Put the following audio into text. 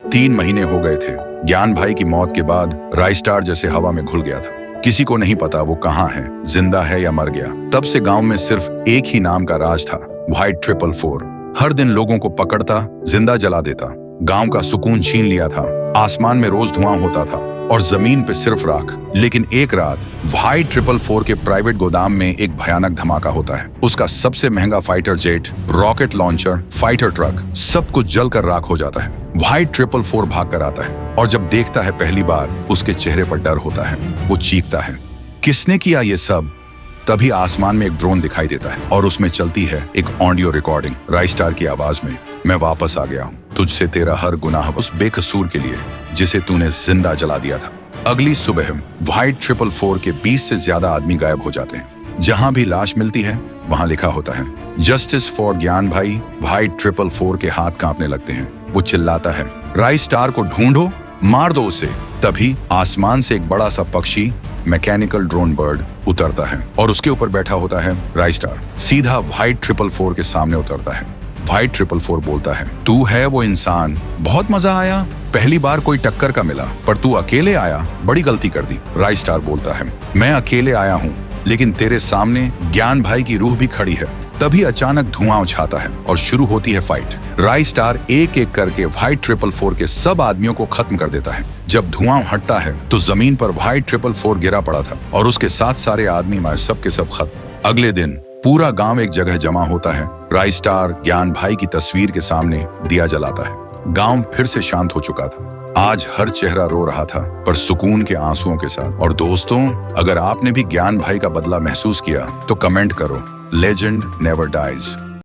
3 महीने हो गए थे। ज्ञान भाई की मौत के बाद राइस्टार जैसे हवा में घुल गया था। किसी को नहीं पता वो कहाँ है, जिंदा है या मर गया। तब से गांव में सिर्फ एक ही नाम का राज था, व्हाइट 444। हर दिन लोगों को पकड़ता, जिंदा जला देता, गांव का सुकून छीन लिया था। आसमान में रोज धुआं होता था और जमीन पे सिर्फ राख। लेकिन एक रात व्हाइट 444 के प्राइवेट गोदाम में एक भयानक धमाका होता है। उसका सबसे महंगा fighter jet, rocket launcher, fighter truck, सब कुछ जलकर राख हो जाता है। व्हाइट 444 भाग कर आता है और जब देखता है पहली बार, उसके चेहरे पर डर होता है। वो चीखता है, किसने किया ये सब? तभी आसमान में एक ड्रोन दिखाई देता है और उसमें चलती है एक ऑडियो रिकॉर्डिंग राइस्टार की आवाज में। मैं वापस आ गया हूँ, तुझसे तेरा हर गुनाह उस बेकसूर के लिए जिसे तूने जिंदा जला दिया था। अगली सुबह व्हाइट 444 के 20 से ज्यादा आदमी गायब हो जाते हैं। जहां भी लाश मिलती है वहां लिखा होता है, जस्टिस फॉर ज्ञान भाई। व्हाइट 444 के हाथ कांपने लगते हैं। वो चिल्लाता है, राइस्टार को ढूंढो, मार दो उसे। तभी आसमान से एक बड़ा सा पक्षी, मैकेनिकल ड्रोन बर्ड, उतरता है और उसके ऊपर बैठा होता है राइस्टार। सीधा व्हाइट 444 के सामने उतरता है। व्हाइट 444 बोलता है, तू है वो इंसान, बहुत मजा आया। पहली बार कोई टक्कर का मिला, पर तू अकेले आया, बड़ी गलती कर दी। राइस्टार बोलता है, मैं अकेले आया हूँ, लेकिन तेरे सामने ज्ञान भाई की रूह भी खड़ी है। तभी अचानक धुआं उछाता है और शुरू होती है फाइट। राइस्टार एक एक करके व्हाइट 444 के सब आदमियों को खत्म कर देता है। जब धुआं हटता है तो जमीन पर व्हाइट 444 गिरा पड़ा था और उसके साथ सारे आदमी मारे, सब के सब खत्म। अगले दिन पूरा गांव एक जगह जमा होता है। राइस्टार ज्ञान भाई की तस्वीर के सामने दिया जलाता है। गांव फिर से शांत हो चुका था। आज हर चेहरा रो रहा था, पर सुकून के आंसुओं के साथ। और दोस्तों, अगर आपने भी ज्ञान भाई का बदला महसूस किया तो कमेंट करो। Legend never dies.